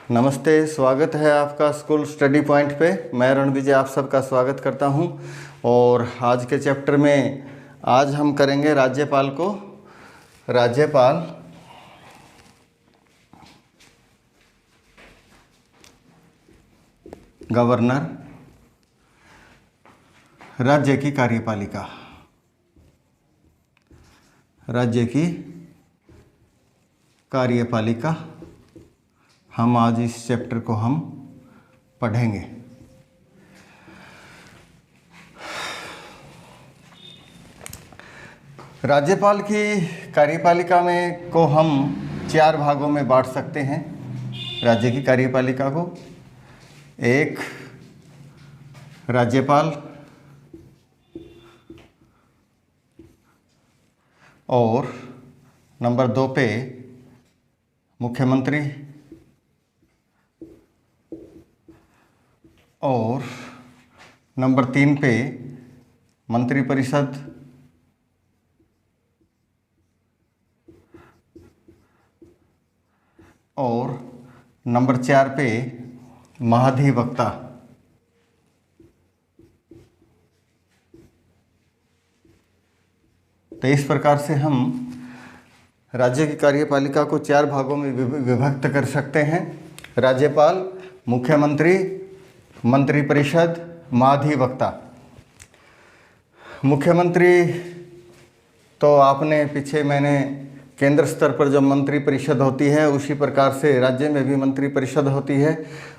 नमस्ते, स्वागत है आपका स्कूल स्टडी पॉइंट पे। मैं रणविजय आप सबका स्वागत करता हूं। और आज के चैप्टर में आज हम करेंगे राज्यपाल को। राज्यपाल गवर्नर, राज्य की कार्यपालिका, राज्य की कार्यपालिका हम आज इस चैप्टर को हम पढ़ेंगे। राज्यपाल की कार्यपालिका में को हम 4 भागों में बांट सकते हैं। राज्य की कार्यपालिका को एक राज्यपाल और नंबर 2 पे मुख्यमंत्री और नंबर 3 पे मंत्रिपरिषद और नंबर 4 पे महाधिवक्ता। तो इस प्रकार से हम राज्य की कार्यपालिका को 4 भागों में विभक्त कर सकते हैं। राज्यपाल, मुख्यमंत्री, मंत्रिपरिषद, महाधिवक्ता। मुख्यमंत्री तो आपने पीछे मैंने केंद्र स्तर पर जब मंत्रिपरिषद होती है उसी प्रकार से राज्य में भी मंत्रिपरिषद होती है।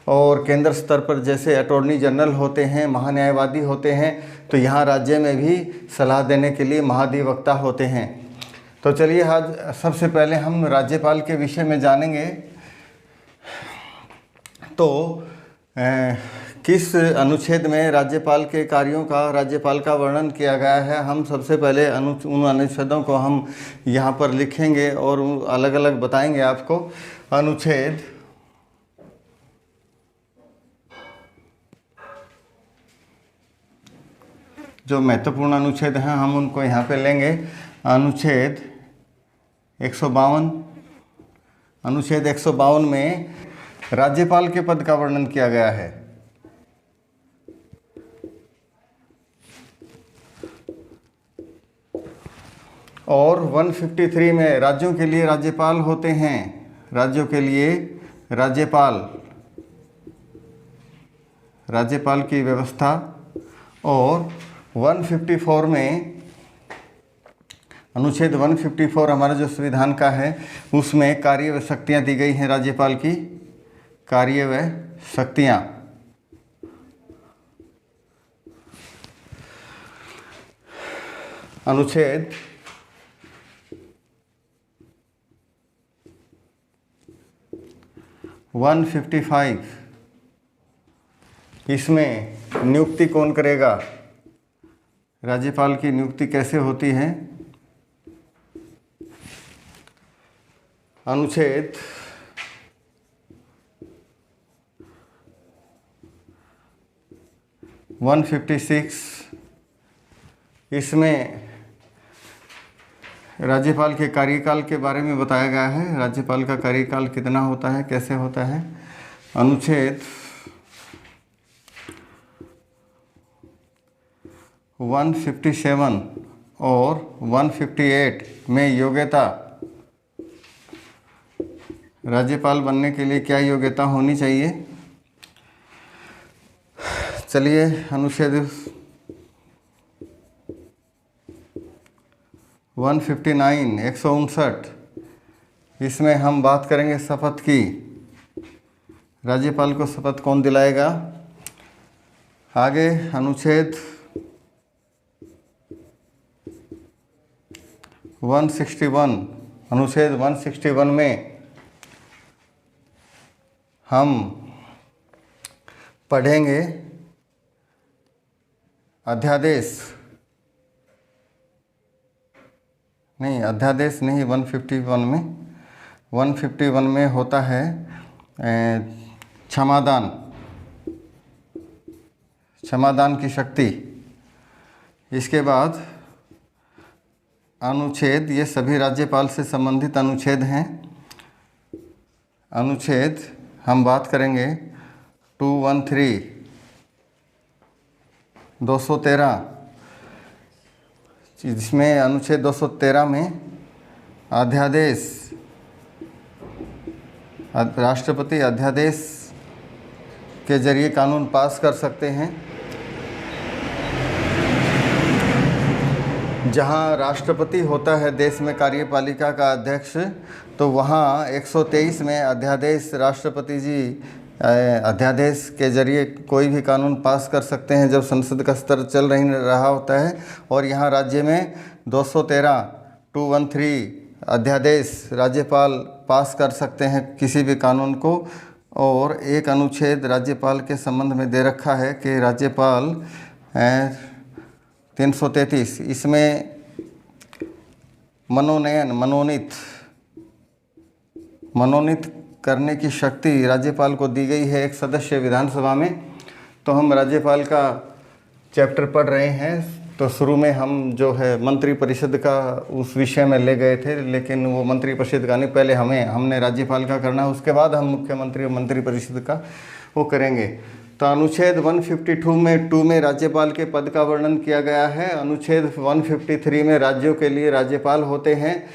और केंद्र स्तर पर जैसे अटॉर्नी जनरल होते हैं, महान्यायवादी होते हैं, तो यहाँ राज्य में भी सलाह देने के लिए महाधिवक्ता होते हैं। तो चलिए आज सबसे पहले हम राज्यपाल के विषय में जानेंगे। तो किस अनुच्छेद में राज्यपाल के कार्यों का, राज्यपाल का वर्णन किया गया है, हम सबसे पहले उन अनुच्छेदों को हम यहाँ पर लिखेंगे और अलग अलग बताएंगे आपको। अनुच्छेद जो महत्वपूर्ण अनुच्छेद हैं हम उनको यहाँ पे लेंगे। अनुच्छेद 152। अनुच्छेद 152 में राज्यपाल के पद का वर्णन किया गया है। और 153 में राज्यों के लिए राज्यपाल होते हैं। राज्यों के लिए राज्यपाल, राज्यपाल की व्यवस्था। और 154 में, अनुच्छेद 154 हमारा जो संविधान का है उसमें कार्य व शक्तियाँ दी गई हैं राज्यपाल की। कार्य व शक्तियाँ। अनुच्छेद 155, इसमें नियुक्ति कौन करेगा, राज्यपाल की नियुक्ति कैसे होती है। अनुच्छेद 156, इसमें राज्यपाल के कार्यकाल के बारे में बताया गया है। राज्यपाल का कार्यकाल कितना होता है, कैसे होता है। अनुच्छेद 157 और 158 में योग्यता, राज्यपाल बनने के लिए क्या योग्यता होनी चाहिए। चलिए अनुच्छेद 159, 159, इसमें हम बात करेंगे शपथ की। राज्यपाल को शपथ कौन दिलाएगा। आगे अनुच्छेद 161, अनुच्छेद 161 में हम पढ़ेंगे अध्यादेश, नहीं अध्यादेश नहीं, 151 में, 151 में होता है क्षमादान, क्षमादान की शक्ति। इसके बाद अनुच्छेद, ये सभी राज्यपाल से संबंधित अनुच्छेद हैं। अनुच्छेद हम बात करेंगे 213 जिसमें अनुच्छेद 213 में अध्यादेश, राष्ट्रपति अध्यादेश के जरिए कानून पास कर सकते हैं। जहां राष्ट्रपति होता है देश में कार्यपालिका का अध्यक्ष, तो वहां 123 में अध्यादेश, राष्ट्रपति जी अध्यादेश के जरिए कोई भी कानून पास कर सकते हैं जब संसद का स्तर चल रहा होता है। और यहाँ राज्य में 213 अध्यादेश राज्यपाल पास कर सकते हैं किसी भी कानून को। और एक अनुच्छेद राज्यपाल के संबंध में दे रखा है कि राज्यपाल 333, इसमें मनोनीत करने की शक्ति राज्यपाल को दी गई है एक सदस्य विधानसभा में। तो हम राज्यपाल का चैप्टर पढ़ रहे हैं, तो शुरू में हम जो है मंत्रिपरिषद का उस विषय में ले गए थे, लेकिन वो मंत्रिपरिषद का नहीं, पहले हमने राज्यपाल का करना है, उसके बाद हम मुख्यमंत्री और मंत्रिपरिषद का वो करेंगे। तो अनुच्छेद 152 में 2 में राज्यपाल के पद का वर्णन किया गया है। अनुच्छेद 153 में राज्यों के लिए राज्यपाल होते हैं।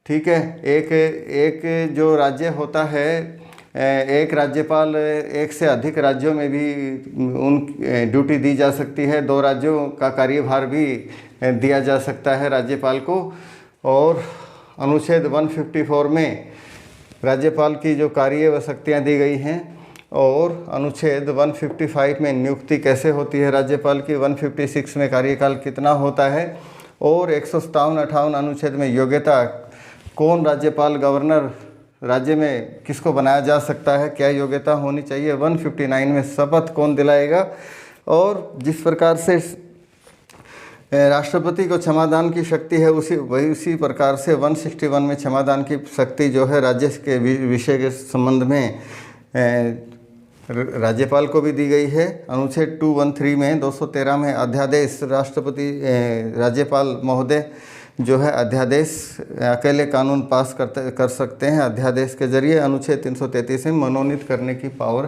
ठीक है, एक जो राज्य होता है, एक राज्यपाल एक से अधिक राज्यों में भी उन ड्यूटी दी जा सकती है। 2 राज्यों का कार्यभार भी दिया जा सकता है राज्यपाल को। और अनुच्छेद 154 में राज्यपाल की जो कार्य व शक्तियाँ दी गई हैं। और अनुच्छेद 155 में नियुक्ति कैसे होती है राज्यपाल की, 156 में कार्यकाल कितना होता है, और 157-58 अनुच्छेद में योग्यता, कौन राज्यपाल गवर्नर राज्य में किसको बनाया जा सकता है, क्या योग्यता होनी चाहिए, 159 में शपथ कौन दिलाएगा। और जिस प्रकार से राष्ट्रपति को क्षमादान की शक्ति है उसी प्रकार से 161 में क्षमादान की शक्ति जो है राज्य के विषय के संबंध में राज्यपाल को भी दी गई है। अनुच्छेद 213 में 213 में अध्यादेश, राष्ट्रपति राज्यपाल महोदय जो है अध्यादेश अकेले कानून पास कर सकते हैं अध्यादेश के जरिए। अनुच्छेद 333 में मनोनीत करने की पावर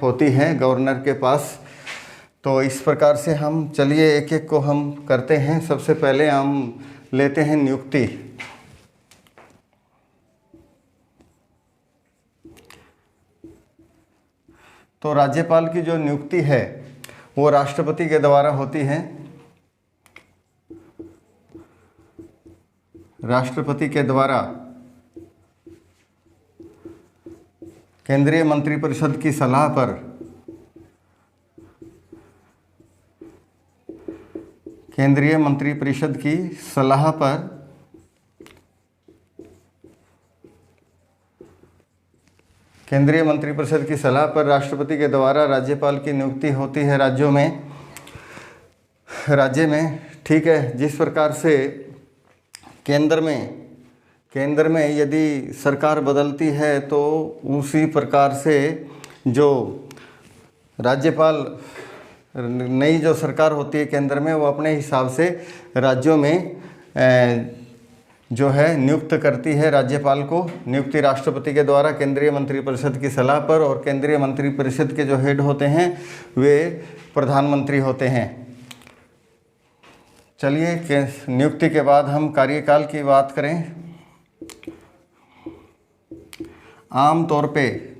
होती है गवर्नर के पास। तो इस प्रकार से हम चलिए एक एक को हम करते हैं। सबसे पहले हम लेते हैं नियुक्ति। तो राज्यपाल की जो नियुक्ति है वो राष्ट्रपति के द्वारा होती है। राष्ट्रपति के द्वारा केंद्रीय मंत्रिपरिषद की सलाह पर केंद्रीय मंत्रिपरिषद की सलाह पर केंद्रीय मंत्रिपरिषद की सलाह पर राष्ट्रपति के द्वारा राज्यपाल की नियुक्ति होती है राज्य में। ठीक है, जिस प्रकार से केंद्र में यदि सरकार बदलती है तो उसी प्रकार से जो राज्यपाल, नई जो सरकार होती है केंद्र में, वो अपने हिसाब से राज्यों में जो है नियुक्त करती है राज्यपाल को। नियुक्ति राष्ट्रपति के द्वारा केंद्रीय मंत्रिपरिषद की सलाह पर, और केंद्रीय मंत्रिपरिषद के जो हेड होते हैं वे प्रधानमंत्री होते हैं। चलिए नियुक्ति के बाद हम कार्यकाल की बात करें। आम तौर पे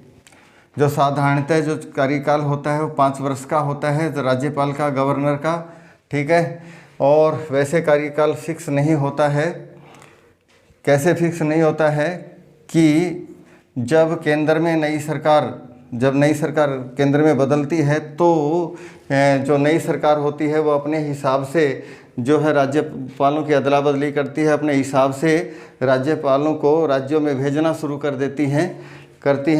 जो साधारणतः जो कार्यकाल होता है वो 5 वर्ष का होता है राज्यपाल का, गवर्नर का। ठीक है, और वैसे कार्यकाल फिक्स नहीं होता है। कैसे फिक्स नहीं होता है कि जब नई सरकार केंद्र में बदलती है तो जो नई सरकार होती है वो अपने हिसाब से जो है राज्यपालों की अदला बदली करती है, अपने हिसाब से राज्यपालों को राज्यों में भेजना शुरू करती हैं।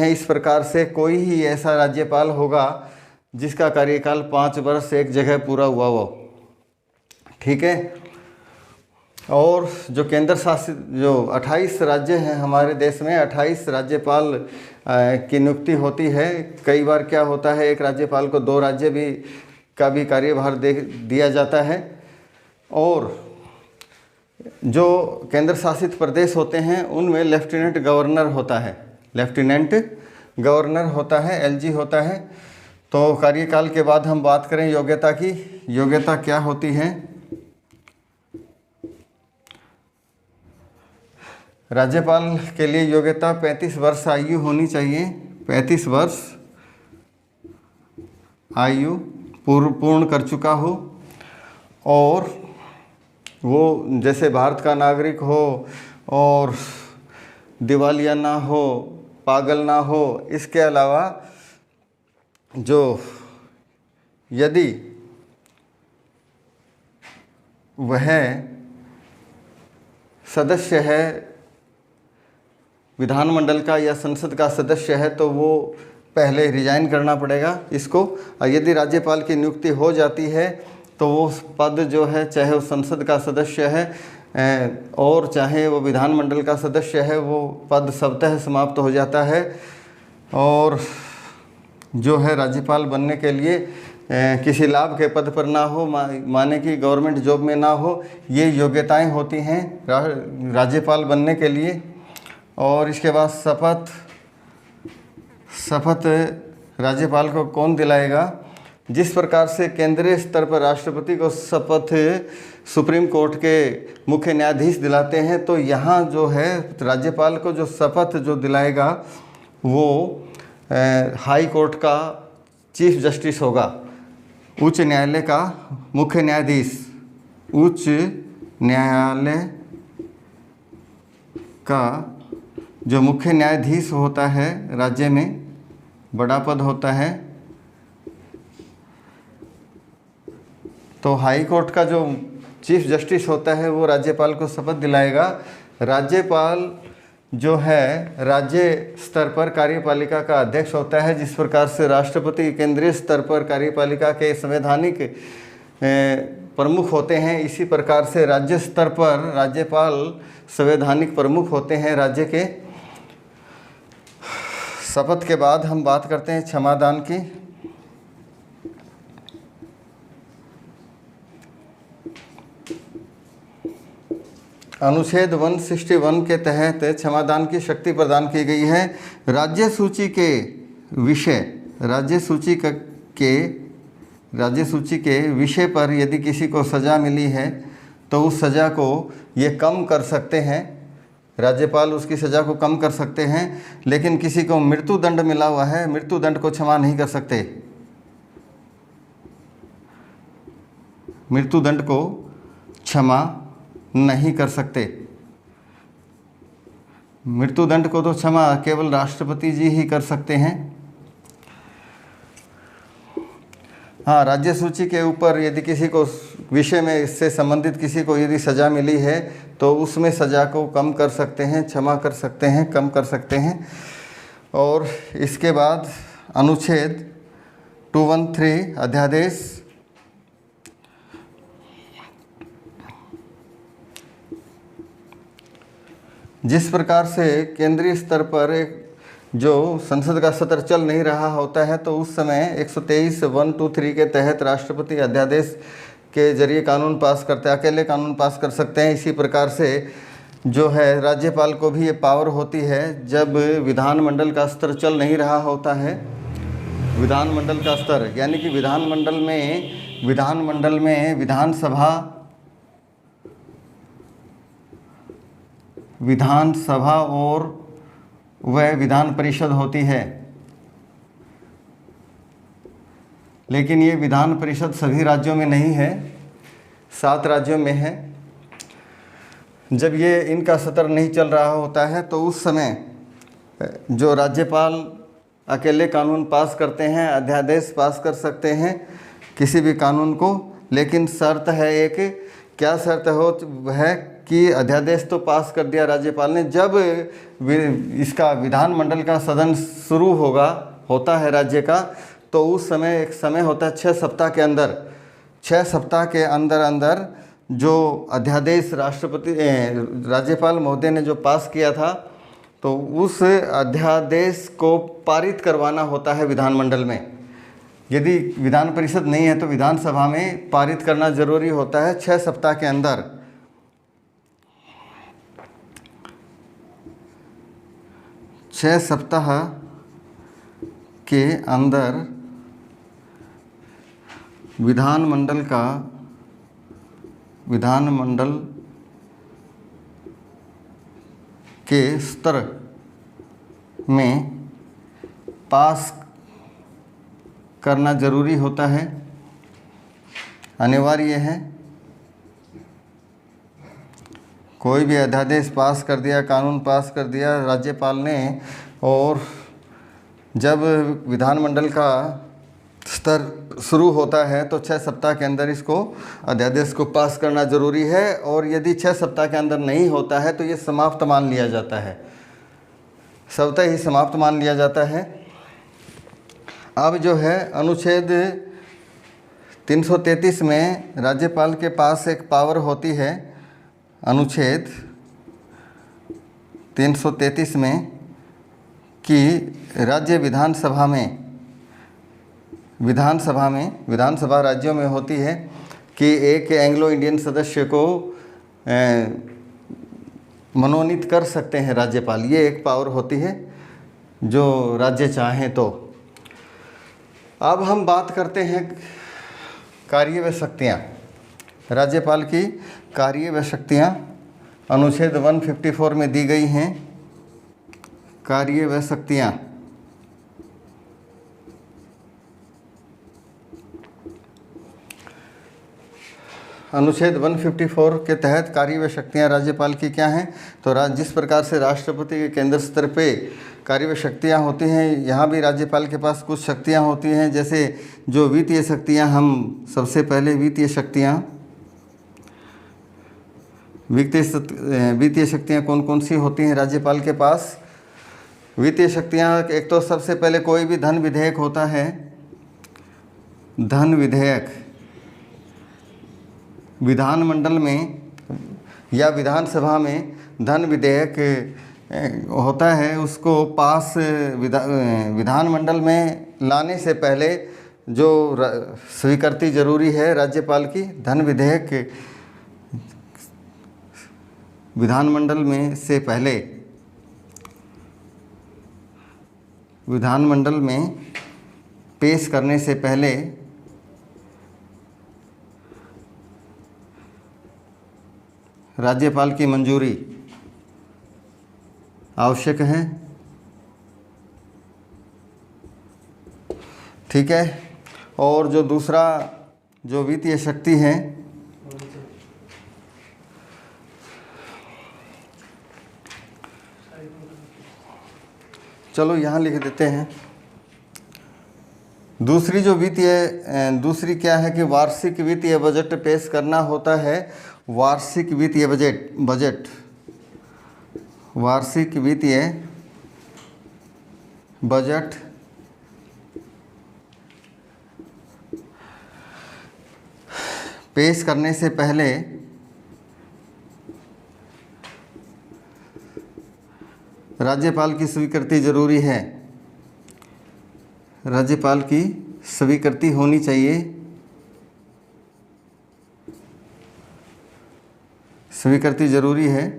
इस प्रकार से कोई ही ऐसा राज्यपाल होगा जिसका कार्यकाल 5 वर्ष एक जगह पूरा हुआ हो। ठीक है, और जो केंद्र शासित जो 28 राज्य हैं हमारे देश में, 28 राज्यपाल की नियुक्ति होती है। कई बार क्या होता है, एक राज्यपाल को 2 राज्य का भी कार्यभार दिया जाता है। और जो केंद्र शासित प्रदेश होते हैं उनमें लेफ्टिनेंट गवर्नर होता है। लेफ्टिनेंट गवर्नर होता है, एलजी होता है। तो कार्यकाल के बाद हम बात करें योग्यता की। योग्यता क्या होती है? राज्यपाल के लिए योग्यता 35 वर्ष आयु होनी चाहिए। 35 वर्ष आयु पूर्ण कर चुका हो, और वो जैसे भारत का नागरिक हो और दिवालिया ना हो, पागल ना हो। इसके अलावा जो यदि वह सदस्य है, विधानमंडल का या संसद का सदस्य है, तो वो पहले रिजाइन करना पड़ेगा इसको। और यदि राज्यपाल की नियुक्ति हो जाती है तो वो पद जो है, चाहे वो संसद का सदस्य है और चाहे वो विधानमंडल का सदस्य है, वो पद स्वतः समाप्त हो जाता है। और जो है राज्यपाल बनने के लिए किसी लाभ के पद पर ना हो, माने कि गवर्नमेंट जॉब में ना हो, ये योग्यताएं होती हैं राज्यपाल बनने के लिए। और इसके बाद शपथ राज्यपाल को कौन दिलाएगा? जिस प्रकार से केंद्रीय स्तर पर राष्ट्रपति को शपथ सुप्रीम कोर्ट के मुख्य न्यायाधीश दिलाते हैं, तो यहाँ जो है राज्यपाल को जो शपथ जो दिलाएगा वो हाई कोर्ट का चीफ जस्टिस होगा, उच्च न्यायालय का मुख्य न्यायाधीश। उच्च न्यायालय का जो मुख्य न्यायाधीश होता है, राज्य में बड़ा पद होता है। तो हाई कोर्ट का जो चीफ जस्टिस होता है वो राज्यपाल को शपथ दिलाएगा। राज्यपाल जो है राज्य स्तर पर कार्यपालिका का अध्यक्ष होता है। जिस प्रकार से राष्ट्रपति केंद्रीय स्तर पर कार्यपालिका के संवैधानिक प्रमुख होते हैं, इसी प्रकार से राज्य स्तर पर राज्यपाल संवैधानिक प्रमुख होते हैं राज्य के। शपथ के बाद हम बात करते हैं क्षमादान की। अनुच्छेद 161 के तहत क्षमादान की शक्ति प्रदान की गई है। राज्य सूची के विषय पर यदि किसी को सज़ा मिली है तो उस सज़ा को ये कम कर सकते हैं, राज्यपाल उसकी सज़ा को कम कर सकते हैं। लेकिन किसी को मृत्युदंड मिला हुआ है, मृत्युदंड को क्षमा नहीं कर सकते। मृत्युदंड को क्षमा नहीं कर सकते। मृत्युदंड को तो क्षमा केवल राष्ट्रपति जी ही कर सकते हैं। हाँ, राज्य सूची के ऊपर यदि किसी को विषय में इससे संबंधित किसी को यदि सज़ा मिली है तो उसमें सज़ा को कम कर सकते हैं, क्षमा कर सकते हैं, कम कर सकते हैं। और इसके बाद अनुच्छेद 213 अध्यादेश जिस प्रकार से केंद्रीय स्तर पर एक जो संसद का सत्र चल नहीं रहा होता है तो उस समय 123(1)(2)(3) के तहत राष्ट्रपति अध्यादेश के जरिए कानून पास करते हैं, अकेले कानून पास कर सकते हैं। इसी प्रकार से जो है राज्यपाल को भी ये पावर होती है जब विधानमंडल का स्तर चल नहीं रहा होता है। विधानमंडल का स्तर यानी कि विधानमंडल में विधानसभा और वह विधान परिषद होती है। लेकिन ये विधान परिषद सभी राज्यों में नहीं है, 7 राज्यों में है। जब ये इनका सत्र नहीं चल रहा होता है तो उस समय जो राज्यपाल अकेले कानून पास करते हैं, अध्यादेश पास कर सकते हैं किसी भी कानून को। लेकिन शर्त है एक, क्या शर्त है कि अध्यादेश तो पास कर दिया राज्यपाल ने, जब इसका विधानमंडल का सदन शुरू होता है राज्य का, तो उस समय एक समय होता है 6 सप्ताह के अंदर। 6 सप्ताह के अंदर जो अध्यादेश राज्यपाल महोदय ने जो पास किया था तो उस अध्यादेश को पारित करवाना होता है विधानमंडल में। यदि विधान परिषद नहीं है तो विधानसभा में पारित करना जरूरी होता है 6 सप्ताह के अंदर। छः सप्ताह के अंदर विधानमंडल के स्तर में पास करना जरूरी होता है, अनिवार्य है। कोई भी अध्यादेश पास कर दिया, कानून पास कर दिया राज्यपाल ने, और जब विधानमंडल का स्तर शुरू होता है तो 6 सप्ताह के अंदर इसको अध्यादेश को पास करना ज़रूरी है, और यदि 6 सप्ताह के अंदर नहीं होता है तो ये समाप्त मान लिया जाता है, स्वतः ही समाप्त मान लिया जाता है। अब जो है अनुच्छेद 333 में राज्यपाल के पास एक पावर होती है, अनुच्छेद 333 में, कि राज्य विधानसभा राज्यों में होती है कि एक एंग्लो इंडियन सदस्य को मनोनीत कर सकते हैं राज्यपाल। ये एक पावर होती है जो राज्य चाहें तो। अब हम बात करते हैं कार्य व शक्तियाँ। राज्यपाल की कार्य व शक्तियाँ अनुच्छेद 154 में दी गई हैं। कार्य व शक्तियाँ अनुच्छेद 154 के तहत कार्य व शक्तियाँ राज्यपाल की क्या हैं? तो जिस प्रकार से राष्ट्रपति के केंद्र स्तर पे कार्य व शक्तियाँ होती हैं, यहाँ भी राज्यपाल के पास कुछ शक्तियाँ होती हैं। जैसे जो वित्तीय शक्तियाँ, हम सबसे पहले वित्तीय शक्तियाँ कौन कौन सी होती हैं राज्यपाल के पास? वित्तीय शक्तियाँ, एक तो सबसे पहले कोई भी धन विधेयक होता है, धन विधेयक विधानमंडल में या विधानसभा में धन विधेयक होता है, उसको पास विधानमंडल में लाने से पहले जो स्वीकृति जरूरी है राज्यपाल की। धन विधेयक विधानमंडल में से पहले, विधानमंडल में पेश करने से पहले राज्यपाल की मंजूरी आवश्यक है। ठीक है। और जो दूसरा जो वित्तीय शक्ति है, चलो यहाँ लिख देते हैं। दूसरी जो दूसरी क्या है कि वार्षिक वित्तीय बजट पेश करना होता है। वार्षिक वित्तीय बजट पेश करने से पहले राज्यपाल की स्वीकृति जरूरी है। राज्यपाल की स्वीकृति होनी चाहिए। स्वीकृति जरूरी है।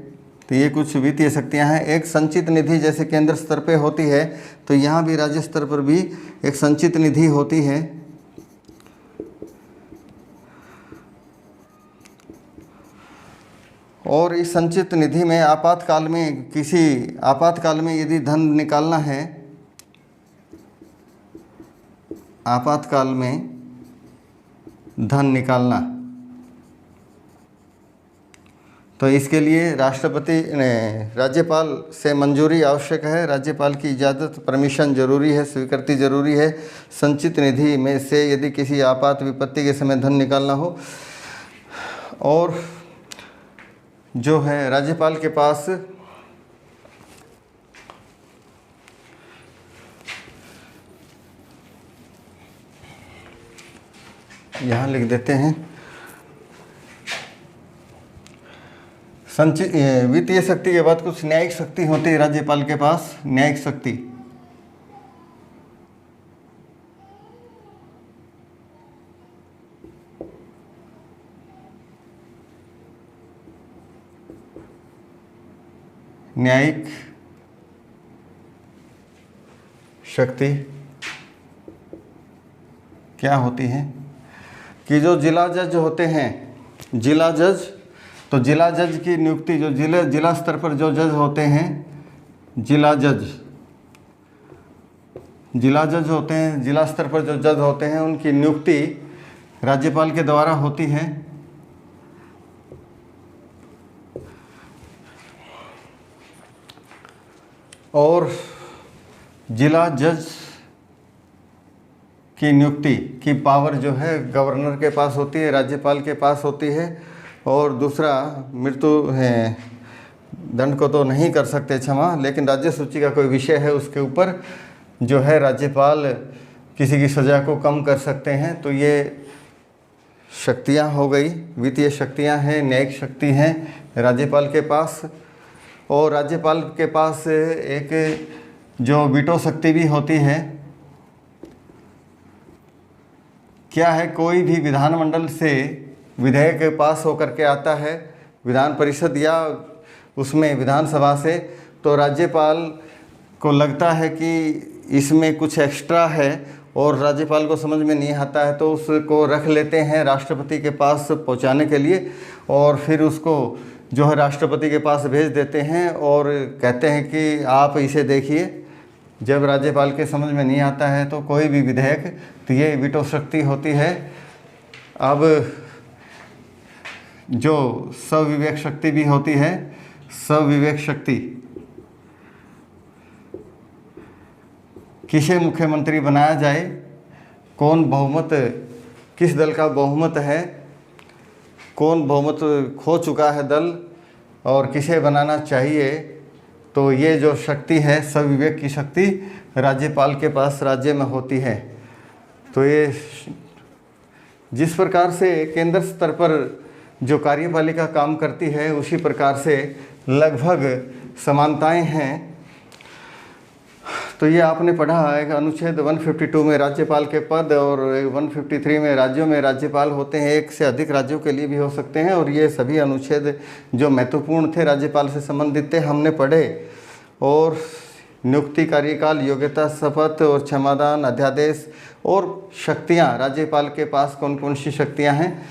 तो ये कुछ वित्तीय शक्तियाँ हैं। एक संचित निधि जैसे केंद्र स्तर पे होती है, तो यहाँ भी राज्य स्तर पर भी एक संचित निधि होती है। और इस संचित निधि में आपातकाल में यदि धन निकालना है, आपातकाल में धन निकालना, तो इसके लिए राज्यपाल से मंजूरी आवश्यक है। राज्यपाल की इजाज़त, परमिशन जरूरी है, स्वीकृति जरूरी है। संचित निधि में से यदि किसी आपात विपत्ति के समय धन निकालना हो। और जो है राज्यपाल के पास यहाँ लिख देते हैं, संचित वित्तीय शक्ति के बाद कुछ न्यायिक शक्ति होती है राज्यपाल के पास। न्यायिक शक्ति, न्यायिक शक्ति क्या होती हैं कि जो जिला जज होते हैं, जिला जज, तो जिला जज की नियुक्ति जो जिला स्तर पर जो जज होते हैं, जिला जज होते हैं, जिला स्तर पर जो जज होते हैं उनकी नियुक्ति राज्यपाल के द्वारा होती है। और जिला जज की नियुक्ति की पावर जो है गवर्नर के पास होती है, राज्यपाल के पास होती है। और दूसरा, मृत्यु है, दंड को तो नहीं कर सकते क्षमा, लेकिन राज्य सूची का कोई विषय है उसके ऊपर जो है राज्यपाल किसी की सज़ा को कम कर सकते हैं। तो ये शक्तियाँ हो गई, वित्तीय शक्तियाँ हैं, न्यायिक शक्ति हैं राज्यपाल के पास। और राज्यपाल के पास एक जो वीटो शक्ति भी होती है। क्या है, कोई भी विधानमंडल से विधेयक पास होकर के आता है विधान परिषद या उसमें विधानसभा से, तो राज्यपाल को लगता है कि इसमें कुछ एक्स्ट्रा है और राज्यपाल को समझ में नहीं आता है, तो उसको रख लेते हैं राष्ट्रपति के पास पहुंचाने के लिए। और फिर उसको जो है राष्ट्रपति के पास भेज देते हैं और कहते हैं कि आप इसे देखिए। जब राज्यपाल के समझ में नहीं आता है तो कोई भी विधेयक, तो ये वीटो शक्ति होती है। अब जो स्वविवेक शक्ति भी होती है, स्वविवेक शक्ति, किसे मुख्यमंत्री बनाया जाए, कौन बहुमत, किस दल का बहुमत है, कौन बहुमत खो चुका है दल और किसे बनाना चाहिए, तो ये जो शक्ति है स्वविवेक की शक्ति राज्यपाल के पास राज्य में होती है। तो ये जिस प्रकार से केंद्र स्तर पर जो कार्यपालिका काम करती है उसी प्रकार से लगभग समानताएं हैं। तो ये आपने पढ़ा है कि अनुच्छेद 152 में राज्यपाल के पद और 153 में राज्यों में राज्यपाल होते हैं, एक से अधिक राज्यों के लिए भी हो सकते हैं। और ये सभी अनुच्छेद जो महत्वपूर्ण थे राज्यपाल से संबंधित थे हमने पढ़े। और नियुक्ति, कार्यकाल, योग्यता, शपथ और क्षमादान, अध्यादेश और शक्तियाँ, राज्यपाल के पास कौन कौन सी शक्तियाँ हैं।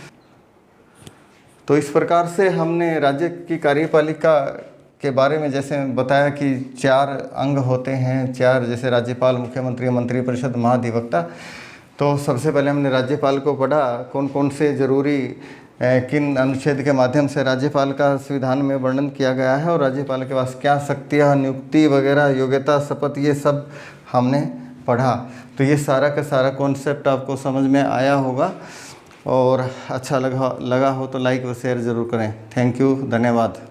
तो इस प्रकार से हमने राज्य की कार्यपालिका के बारे में जैसे बताया कि 4 अंग होते हैं, 4, जैसे राज्यपाल, मुख्यमंत्री, मंत्रिपरिषद, महाधिवक्ता। तो सबसे पहले हमने राज्यपाल को पढ़ा, कौन कौन से जरूरी किन अनुच्छेद के माध्यम से राज्यपाल का संविधान में वर्णन किया गया है और राज्यपाल के पास क्या शक्तियाँ, नियुक्ति वगैरह, योग्यता, शपथ, ये सब हमने पढ़ा। तो ये सारा का सारा कॉन्सेप्ट आपको समझ में आया होगा और अच्छा लगा हो तो लाइक व शेयर ज़रूर करें। थैंक यू, धन्यवाद।